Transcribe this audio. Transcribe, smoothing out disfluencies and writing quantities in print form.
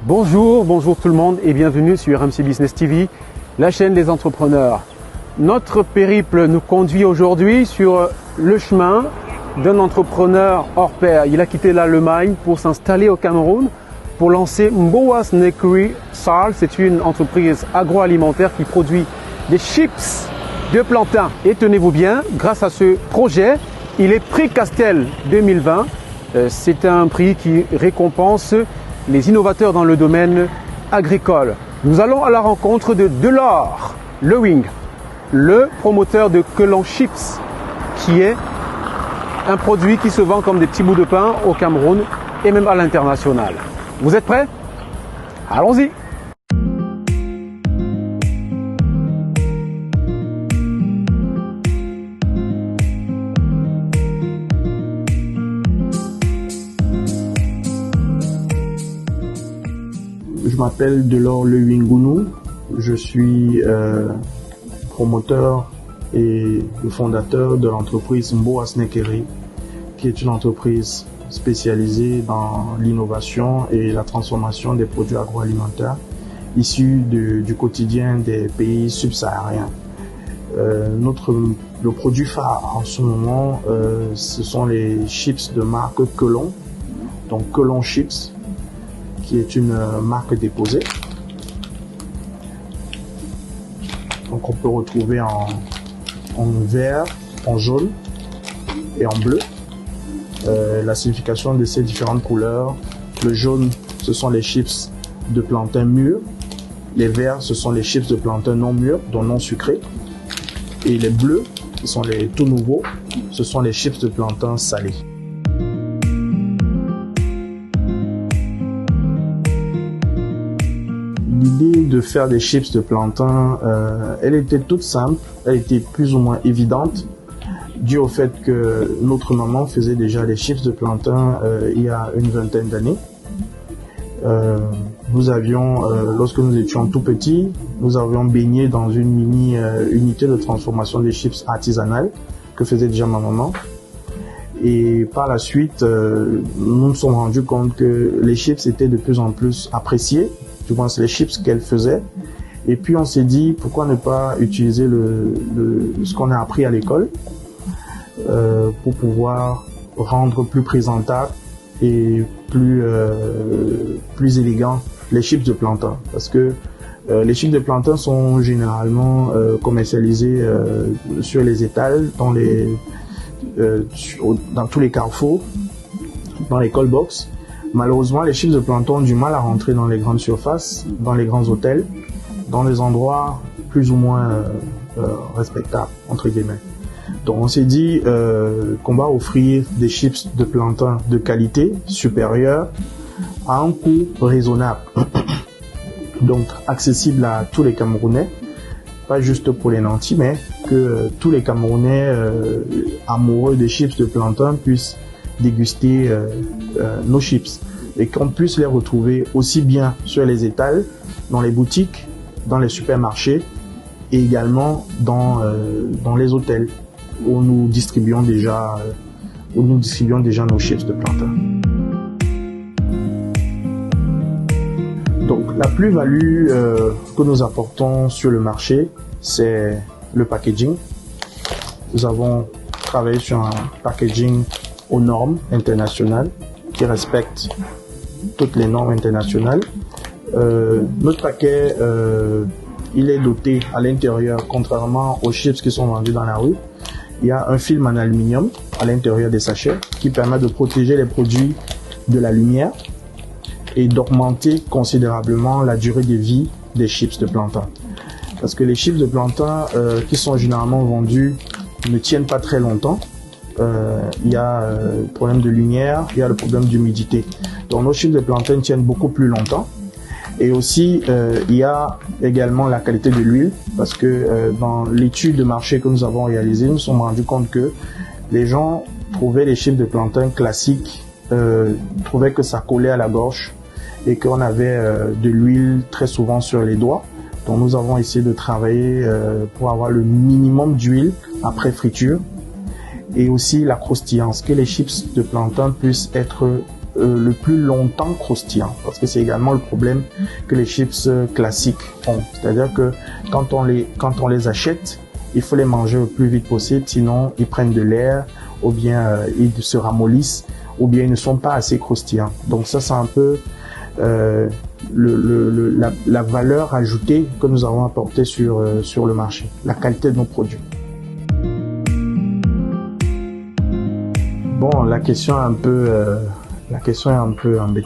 Bonjour tout le monde et bienvenue sur RMC Business TV, la chaîne des entrepreneurs. Notre périple nous conduit aujourd'hui sur le chemin d'un entrepreneur hors pair. Il a quitté l'Allemagne pour s'installer au Cameroun pour lancer Mbowa Snakery Sal. C'est une entreprise agroalimentaire qui produit des chips de plantain. Et tenez-vous bien, grâce à ce projet, il est prix Castel 2020. C'est un prix qui récompense les innovateurs dans le domaine agricole. Nous allons à la rencontre de Delors Lewing, le promoteur de Quelon Chips, qui est un produit qui se vend comme des petits bouts de pain au Cameroun et même à l'international. Vous êtes prêts? Allons-y! Je m'appelle Delors Lewing, je suis promoteur et le fondateur de l'entreprise Mbowa Snakery, qui est une entreprise spécialisée dans l'innovation et la transformation des produits agroalimentaires issus du quotidien des pays subsahariens. Le produit phare en ce moment, ce sont les chips de marque Quelon, donc Quelon Chips, qui est une marque déposée. Donc on peut retrouver en vert, en jaune et en bleu. La signification de ces différentes couleurs: le jaune, ce sont les chips de plantain mûrs. Les verts, ce sont les chips de plantain non mûrs, donc non sucrés. Et les bleus, qui sont les tout nouveaux, ce sont les chips de plantain salés. L'idée de faire des chips de plantain, elle était toute simple, elle était plus ou moins évidente, dû au fait que notre maman faisait déjà des chips de plantain il y a une vingtaine d'années. Nous avions, lorsque nous étions tout petits, nous avions baigné dans une mini unité de transformation des chips artisanales que faisait déjà ma maman. Et par la suite, nous nous sommes rendus compte que les chips étaient de plus en plus appréciés. Du moins, c'est les chips qu'elle faisait. Et puis, on s'est dit, pourquoi ne pas utiliser ce qu'on a appris à l'école pour pouvoir rendre plus présentable et plus élégant les chips de plantain. Parce que les chips de plantain sont généralement commercialisés sur les étals, dans tous les carrefours, dans les call box. Malheureusement, les chips de plantain ont du mal à rentrer dans les grandes surfaces, dans les grands hôtels, dans des endroits plus ou moins respectables, entre guillemets. Donc on s'est dit qu'on va offrir des chips de plantain de qualité supérieure à un coût raisonnable. Donc accessible à tous les Camerounais, pas juste pour les nantis, mais que tous les Camerounais amoureux des chips de plantain puissent déguster nos chips et qu'on puisse les retrouver aussi bien sur les étals, dans les boutiques, dans les supermarchés et également dans les hôtels où nous distribuons déjà nos chips de plantain. Donc la plus-value que nous apportons sur le marché, c'est le packaging. Nous avons travaillé sur un packaging aux normes internationales, qui respectent toutes les normes internationales. Notre paquet, il est doté à l'intérieur, contrairement aux chips qui sont vendus dans la rue, il y a un film en aluminium à l'intérieur des sachets qui permet de protéger les produits de la lumière et d'augmenter considérablement la durée de vie des chips de plantain. Parce que les chips de plantain qui sont généralement vendus ne tiennent pas très longtemps. Il y a le problème de lumière, il y a le problème d'humidité. Donc nos chips de plantain tiennent beaucoup plus longtemps. Et aussi, il y a également la qualité de l'huile, parce que dans l'étude de marché que nous avons réalisée, nous nous sommes rendus compte que les gens trouvaient les chips de plantain classiques, trouvaient que ça collait à la gorge et qu'on avait de l'huile très souvent sur les doigts. Donc nous avons essayé de travailler pour avoir le minimum d'huile après friture et aussi la croustillance, que les chips de plantain puissent être le plus longtemps croustillants, parce que c'est également le problème que les chips classiques ont. C'est-à-dire que quand on les achète, il faut les manger le plus vite possible, sinon ils prennent de l'air, ou bien ils se ramollissent, ou bien ils ne sont pas assez croustillants. Donc ça, c'est un peu la valeur ajoutée que nous avons apportée sur le marché, la qualité de nos produits. Bon, la question est un peu embêtante.